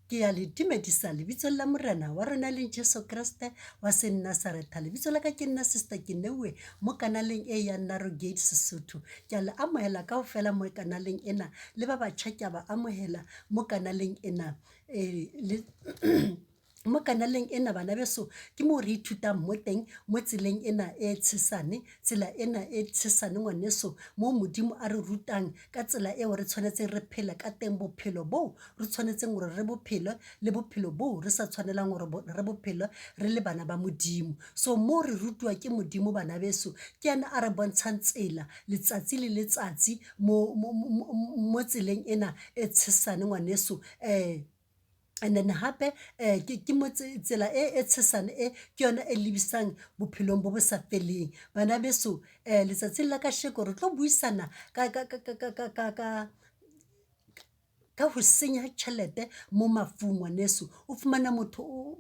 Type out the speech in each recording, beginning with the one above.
ke ya le dumedisa lebitso la morena wa rona leng Jesu Kriste wa Nazaretha. Lebitso la ka ke nna Sister Kinewe mo kanaleng e ya Narrowgate Sesotho. Ke a le amohela kaofela mo kanaleng ena le ba batjha ke a ba amohela mo kanaleng ena mo kanaleng ena bana beso ke mo re ithutang mo teng mo tseleng ena e tshesane tsela ena e tshesane ngwaneso mo modimo a re rutang ka tsela eo re tshwanetseng re phela ka teng bophelo bo re tshwanetseng gore re bophelo le bophelo bo re sa tshwanelang gore re bophelo re le bana ba modimo. So mo re rutwa ke modimo bana beso ke ena a re bontshang tsela letsatsi le letsatsi mo tseleng ena e tshesane ngwaneso and then hape ke mo tsela e tshesane e ke yona e lebisang bophelong bo bo sa feleng bana beso letsatsi la ka sheko re tlo buisana ka ho senya chelete mo mafung ngwaneso o fumana motho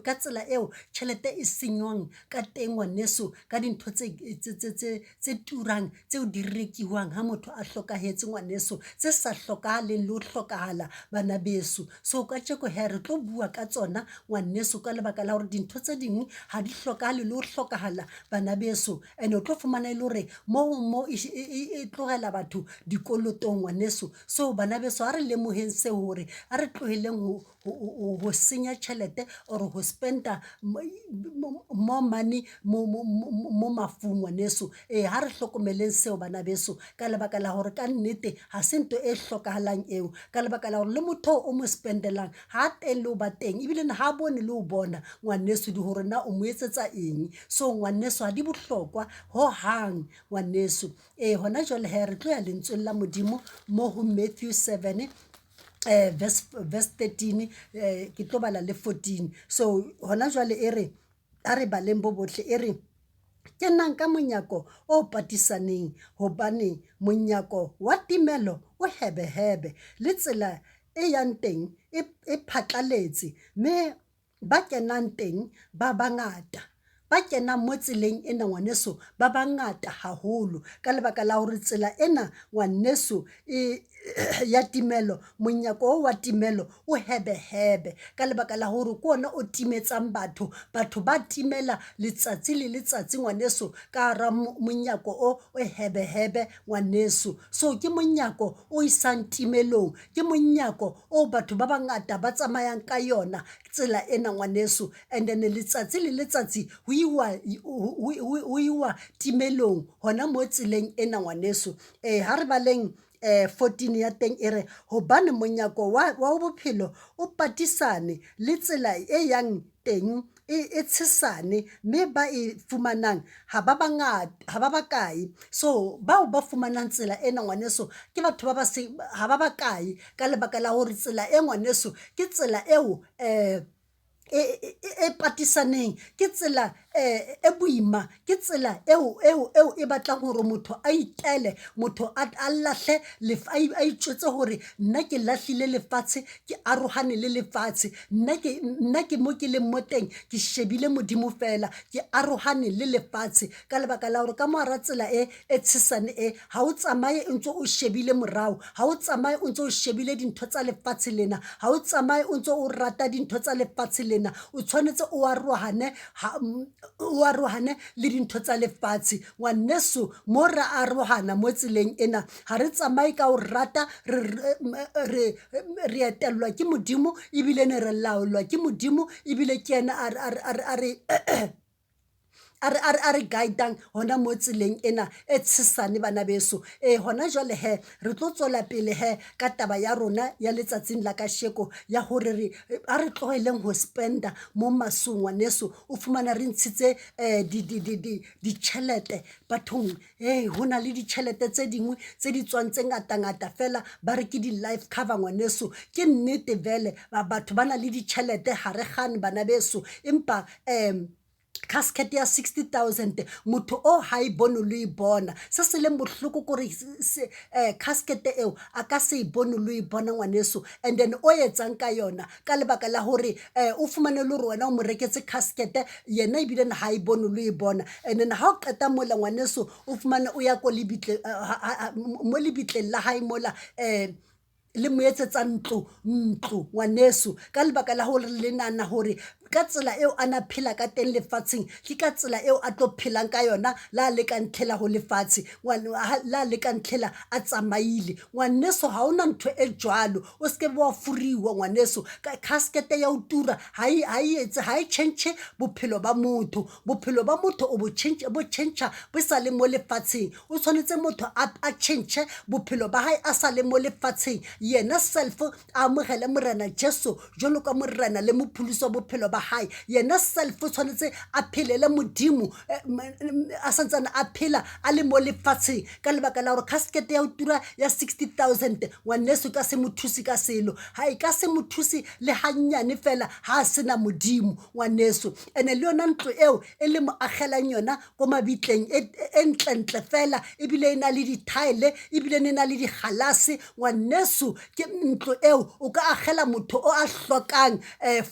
ka tsela eo chelete e senywang ka teng ngwaneso ka dintho tse turang tseo di rekiwang ha motho a hlokahetse ngwaneso tse sa hlokahaleng le ho hlokahala bana beso. So ka tjeko he re tlo bua ka tsona ngwaneso ka lebaka la hore dintho tse dingwe ha di hlokahale le ho hlokahala bana beso and o tlo fumana ile hore mo e tlogela batho dikolotong ngwaneso. So bana beso ha re lemoheng se hore a re tloheleng ho senya chelete or ho spenda more money mo mafung ngwaneso ha re hlokomeleng seo bana beso ka lebaka la hore ka nnete ha se nto e hlokahalang eo ka lebaka la hore le motho o mo spendelang ha teng le o ba teng ebile ha bone le o bona ngwaneso di hore na o mo etsetsa eng. So ngwaneso ha di bohlokwa ho hang ngwaneso hona jwale he re tlo ya lentsweng la modimo mo ho Matthew 7 verse 13 ke tlo bala le 14. So hona jwale e re a re baleng bo botle e re ke nang ka monyako o patisaneng hobane monyako wa timelo o hebehebe le tsela e yang teng e phatlaletse mme ba kenang teng ba bangata ba kenang mo tseleng ena ngwaneso ba bangata haholo ka lebaka la hore tsela ena ngwaneso ya timelo monyako wa timelo o hebehebe ka lebaka la hore ke ona o timetsang batho ba timela letsatsi le letsatsi ngwaneso ka ra monyako o hebehebe ngwaneso. So ke monyako o isang timelong ke monyako o batho ba bangata ba tsamayang ka yona tsela ena ngwaneso and then letsatsi le letsatsi ho iwa timelong hona mo tseleng ena ngwaneso ha re baleng 14 ya teng e re hobane monyako wa bophelo o patisane le tsela e yang teng e tshesane mme ba e fumanang ha ba bakae. So bao ba fumanang tsela ena ngwaneso ke batho ba ha ba bakae ka lebaka la hore tsela e ngwaneso ke tsela eo e patisaneng ke tsela e boima ke tsela eo e batlang hore motho a itele motho a lahle a itjwetse hore nna ke lahlile lefatshe ke arohane le lefatshe nna ke mo ke leng mo teng ke shebile modimo fela ke arohane le lefatshe ka lebaka la hore ka moara tsela e tshesane ha o tsamaye o ntse o shebile morao ha o tsamaye o ntse o shebile dintho tsa lefatshe lena ha o tsamaye o ntse o rata dintho tsa lefatshe lena o tshwanetse o arohane le dintho tsa lefatshe ngwaneso mo re arohana mo tseleng ena ha re tsamaye ka o rata re etellwa ke modimo ebile ne re laolwa ke modimo ebile ke ena a re guidang hona mo tseleng ena e tshesane bana beso hona jwale he re tlo tswela pele he ka taba ya rona ya letsatsing la kasheko ya hore re tloheleng ho spenda mo masong ngwaneso o fumana re ntshitse di chelete bathong hona le di chelete tse dingwe tse di tswang tse ngata fela ba re ke di life cover ngwaneso ke nnete vele batho bana le di chelete ha re gane bana beso empa casket ya 60,000 motho o ha e bone lo e bona se se leng bohloko gore casket eo a ka se e bone lo e bona ngwaneso and then o etsang ka yona ka lebaka la hore o fumane le hore wena o mo reketse casket yena ebile ha e bone lo e bona and then ha o qeta mola ngwaneso o fumane o ya ko lebitle mo lebitleng la hae mola le mo etsetsa ntlo ngwaneso ka lebaka la hore le nana hore ka tsela eo ana phela ka teng lefatsheng ke ka tsela eo a tlo phelang ka yona la le ka ntlhela go lefatshe la le ka ntlhela a tsamaile ngwaneso ha ona ntho e jwalo o se ke wa furiwa ngwaneso ka casket ya o tura ha e change bophelo ba motho o bo change bo sa le mo lefatsheng o tshwanetse motho a change bophelo ba hae a sa le mo lefatsheng yena self a amogele morena Jesu jalo ka morena le mophuluso bophelo ba hae yena self tshwanetse a phelele modimo a santsana a phela a le mo lefatsheng ka lebaka la gore casket ya o tura ya 60,000 ngwaneso ka se mothusi ka selo ha e ka se mothusi le hanyane fela ha sena modimo ngwaneso ene le yona ntlo eo e le mo agelang yona go mabitleng e ntlentle fela e bile ena le ditile e bile ena le digalase ngwaneso ke ntlo eo o ka agela motho o a hlokang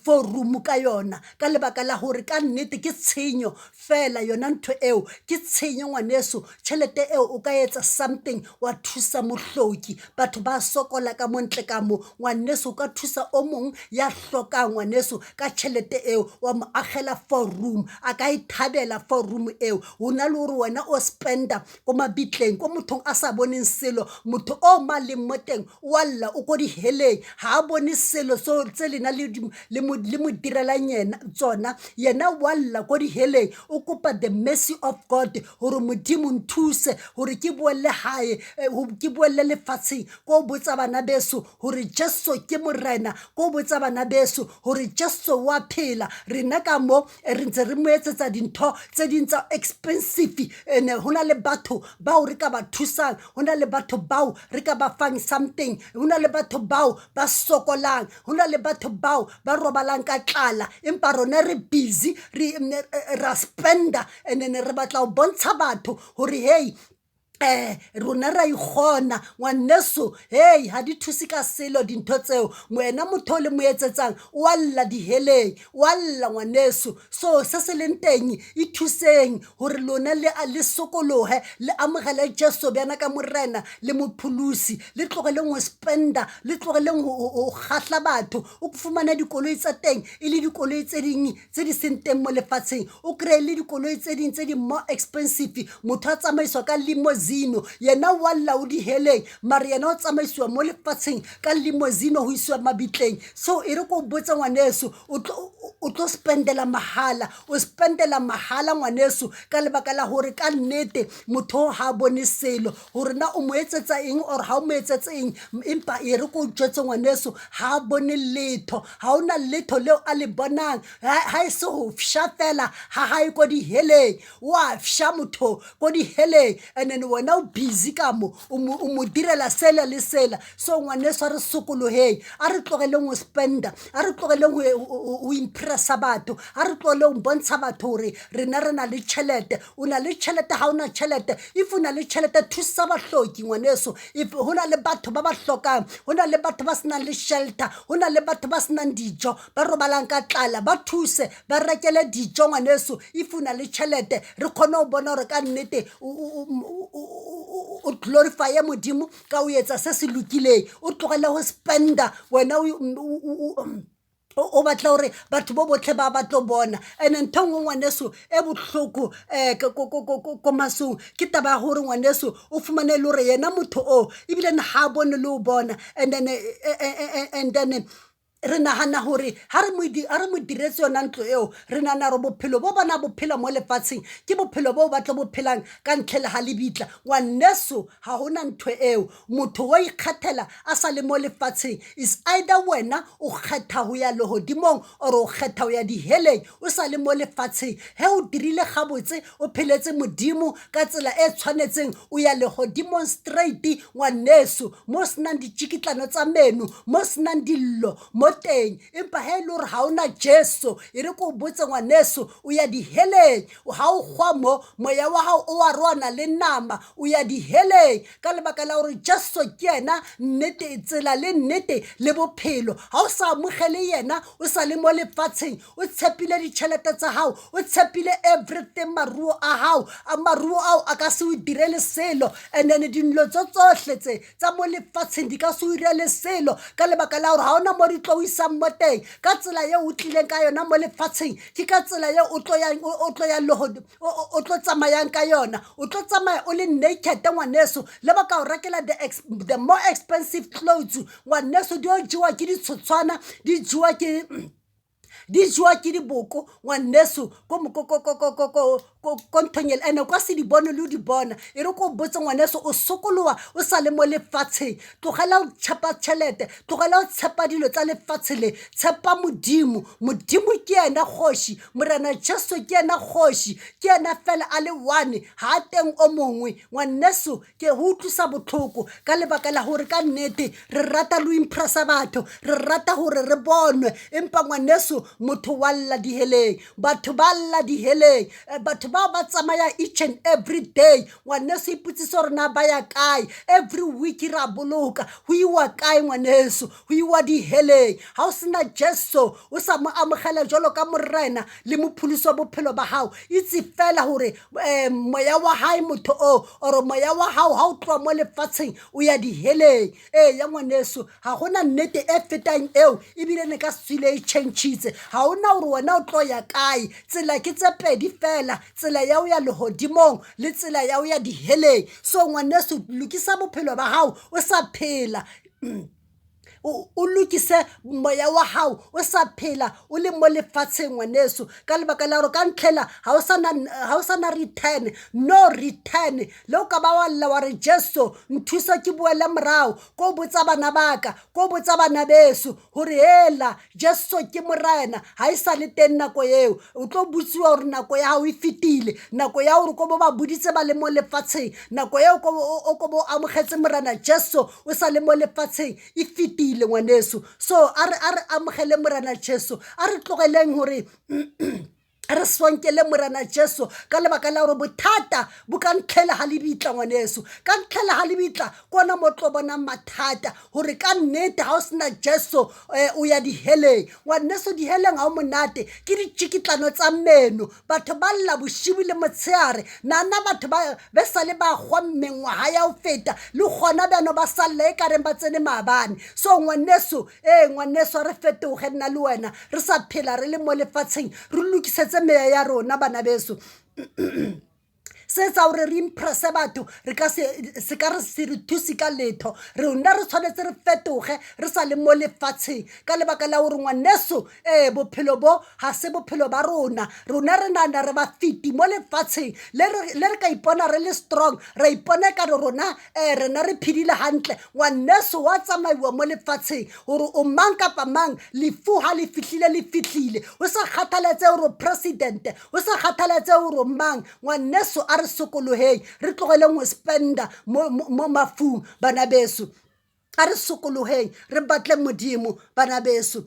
for room ka yona ka lebaka la hore ka nnete ke tshenyo fela yona ntho eo ke tshenyo ngwaneso chelete eo o ka etsa something wa thusa mohloki batho ba sokola ka montle ka mo ngwaneso ka thusa o mong ya hlokang ngwaneso ka chelete eo wa mo agela for room a ka ithabela for room eo hona le hore wena o spenda go mabitleng go mothong a sa boneng selo motho o maleng moteng walla o go di heleng ha bone selo so tse lena le mo direlang yena walla go di heleng o kopa the mercy of God hore modimo nthuse hore ke boelle hae ke boelle lefatsheng go botsa bana beso hore Jesu ke morena go botsa bana beso hore Jesu wa phela rena ka mo re ntse re mo etsetsa dintho tse dintsa expensive ene hona le batho ba o re ka ba thusang hona le batho bao re ka ba fang something hona le batho bao ba sokolang hona le batho bao ba robalang ka tlala empa rona re busy ra spenda ene re batla o bontsha batho hore hey rona ra igona ngwaneso hey ha di thusi ka selo dintho tseo moena motho le mo etsetsang walla di heleng walla ngwaneso so se se leng teng e thuseng hore lona le sokolohe le amogele Jesu bjana ka morena le mophulusi le tlogeleng go spenda le tlogeleng go gahla batho o fumana dikoloi tsa teng e le dikoloi tse di seng teng mo lefatsheng o kry le dikoloi tse ding tse di more expensive motho a tsamaiswa ka limousine yena walla o di heleng mara yena o tsamaisiwa mo lefatsheng ka limousine ho iswa mabitleng so e re go botsa ngwaneso o tlo spendela mahala ngwaneso ka lebaka la hore ka nnete motho ha bone selo hore na o mo etsetsa eng or ha o mo etsetsa eng empa e re go jwetse ngwaneso ha bone letho ha ona letho leo a le bonang ha e se ho fsha fela ha e go di heleng wa fsha motho go di heleng and then wena o busy ka mo o mo direla sela le sela so ngwaneso a re sokoloheng a re tlogeleng go spenda a re tlogeleng go impressa batho a re tlogeleng bontsha batho hore rena re na le chelete o na le chelete ha ona chelete if o na le chelete thusa bahloki ngwaneso if hona le batho ba ba hlokang hona le batho ba senang le shelter hona le batho ba senang dijo ba robalang ka tlala ba thuse ba rekele dijo ngwaneso if o na le chelete re khona o bona hore ka nnete o glorify modimo ka o etsa se se lokileng o tlogela go spenda wena o batla hore batho bo botle ba batlo bona ene ntho ngwe ngwaneso e botlhoko ko Maso ke taba hore ngwaneso o fumane le hore yena motho o ebile ne ha bone le o bona and then re nagana hore ha re mo diretse yona ntlo eo re nana re bophelo bo bona bophela mo lefatsheng ke bophelo bo batla bophelang ka ntlhele ha le bitla ngwaneso ha hona ntho eo motho wa ikgathela a sa le mo lefatsheng is either wena o kgetha ho ya lehodimong or o kgetha ho ya diheleng o sa le mo lefatsheng he o dirile gabotse o pheletse modimo ka tsela e tshwanetseng o ya lehodimong straight ngwaneso mo senang ditšikitlano tsa menu mo senang dillo mo mo teng empa he le hore ha ona Jesu e re ko botse ngwaneso o ya diheleng ha o gwa mo moya wa hao o wa rwana le nama o ya diheleng ka lebaka la hore Jesu ke yena nnete tsela le nnete le bophelo ha o sa amogele yena o sa le mo lefatsheng o tshepile ditšhelete tsa hao o tshepile everything maruo a hao a maruo ao a ka se o direle selo and then dinlo tsohle tse tsa mo lefatsheng di ka se o direle selo ka lebaka la hore ha ona mo di tlo isang mo teng ka tsela ye o tlileng ka yona mo lefatsheng ke ka tsela ye o tlo tsamayang ka yona o tlo tsamaya o le naked ngwaneso le ba ka o rekela the more expensive clothes ngwaneso di o jewa ke ditshotshwana di jewa ke diboko ngwaneso ko nthong ele ene kwa se di bone le o di bona e re ko botse ngwaneso o sokoloa o sa le mo lefatsheng tlogela o tshepa tšhelete tlogela o tshepa dilo tsa lefatshe le tshepa modimo ke yena kgoši morena Jesu ke yena kgoši ke yena fela a le one ha teng o mongwe ngwaneso ke ho utlwisa botlhoko ka lebaka la hore ka nnete re rata lo impressa batho re rata hore re bonwe empa ngwaneso motho wa lla diheleng batho ba lla diheleng batho ba tsamaya each and every day ngwaneso iputsise hore na ba ya kae every week ra boloka ho iwa kae ngwaneso ho iwa diheleng ha o sena Jesu o sa mo amogela jalo ka morena le mopholoso bophelo ba hao itse fela hore moya wa hae motho o or moya wa hao ha o tloa mo lefatsheng o ya diheleng ya ngwaneso ha gona nnete e fetang eo ebile ne ka swile e change ha ona hore wena o tlo ya kae tsela ke tse pedi fela tsela ya o ya lehodimong le tsela ya o ya diheleng so ngwaneso lokisa bophelo ba hao o sa phela o lokise moya wa hao o sa phela o le mo lefatsheng ngwaneso ka lebaka la hore ka ntlhela ha o sana return no return le o ka ba wa lla wa re Jesu nthusa ke boele morao ko botsa bana baka ko botsa bana beso hore hela Jesu ke morena ha isa le teng nako eo o tlo butsiwa hore nako ya hao e fetile nako ya hore ko ba buditse ba le mo lefatsheng nako eo ko bo amogetse morena Jesu o sa le mo lefatsheng e fetile ngwaneso so a re amogele morena Jesu a re tlogeleng hore re swankele morena Jesu ka lebaka la hore bothata bo ka ntlhela ha le bitla ngwaneso ka ntlhela ha le bitla kona mo tlo bona mathata hore ka nnete ha o sena Jesu o ya diheleng ngwaneso diheleng ha o monate ke ditšikitlano tsa meno batho ba lla boshibu le motshehare nana batho ba sale ba gwa mengwaga ya o feta le gona bjano ba salla e kareng ba tsene maabane so ngwaneso ngwaneso re fetoge nna le wena re sa phela re le mo lefatsheng re lokisetse meya ya rona bana beso se tsa hore re impresse batho re ka se re thusi ka letho rona re tshwanetse re fetoge re sa le mo lefatsheng ka lebaka la hore ngwaneso bophelo bo ha se bophelo ba rona re nana re ba fiti mo lefatsheng le re ka ipona re le strong ra ipona ka rona rena re phidile hantle ngwaneso wa tsamaiwa mo lefatsheng hore o mang kapa mang lefu ha le fihlile o sa kgathaletse hore president o sa kgathaletse hore mang ngwaneso a re sokoloheng re tlogeleng ho spenda mo mafung bana beso a re sokoloheng re batle modimo bana beso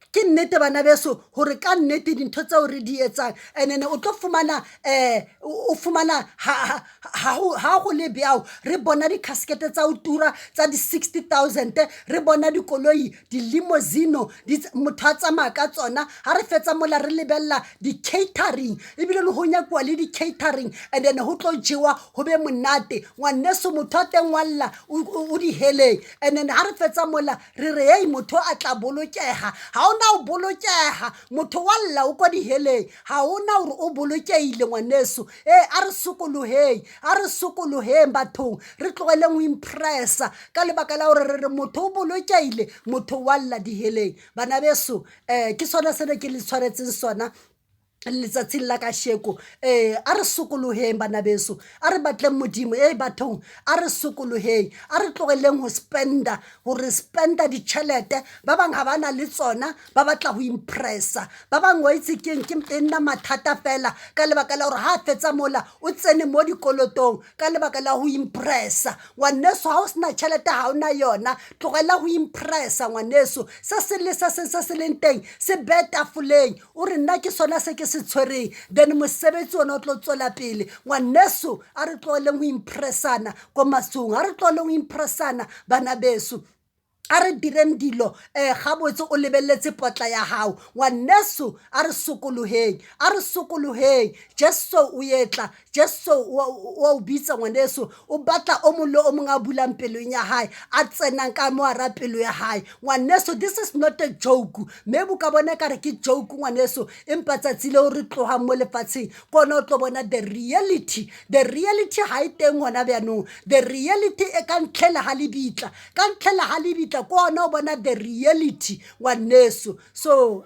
ke nnete bana beso hore ka nnete dintho tseo re di etsang ene o tlo fumana ha go le bjao re bona di casket tsa o tura tsa di 60,000 re bona dikoloi di limousine motho a tsamaya ka tsona ha re fetsa mola re lebella di catering ebile le ho nyakwa le di catering and then ho tlo jewa ho be monate ngwaneso motho a teng walla o di heleng and then ha re fetsa mola re re hey motho a tla bolokega ha ona o bolokega motho wa lla o kwa diheleng ha ona hore o bolokeile ngwaneso a re sokoloheng bathong re tlogeleng ho impressa ka lebaka la hore re motho o bolokeile motho wa lla diheleng bana beso ke sona se ke le tshwaretseng sona letsatsing la kasheko a re sokoloheng bana beso a re batleng modimo bathong a re sokoloheng a re tlogeleng ho spenda ditšhelete ba bang ga bana le tsona ba batla ho impressa ba bang wa itse ke nna mathata fela ka lebaka la gore ha a fetsa mola o tsene mo dikolotong ka lebaka la ho impressa ngwaneso ha o sena tšhelete ha o na yona tlogela ho impressa ngwaneso se se le se leng teng se bee tafoleng o re nna ke sona se ke se tshwereng then mosebetsi ona o tlo tswela pele ngwaneso a re tlogeleng ho impressana ko masong a re tlogeleng ho impressana bana beso a re direng dilo gabotse o lebeletse potla ya hao ngwaneso a re sokoloheng jesu o yetla jesu o bitsa ngwaneso o batla o molo o mong a bulang pelong ya hae a tsenang ka mo ara pelo ya hae ngwaneso this is not a joke maybe ka bona ka re ke joke ngwaneso empa tsatsi le o re tlogang mo lefatsheng kona o tlo bona the reality ha e teng gona bjanong the reality e ka ntlhela ga lebitla kona o bona the reality ngwaneso so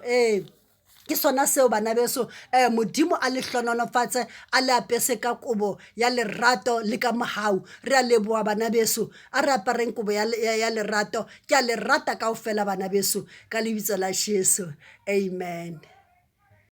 ke sona seo bana beso modimo a le hlononofatse a le apese ka kobo ya lerato le ka mohau re a leboa bana beso a re apareng kobo ya lerato ke a le rata kaofela bana beso ka lebitso la Jesu amen.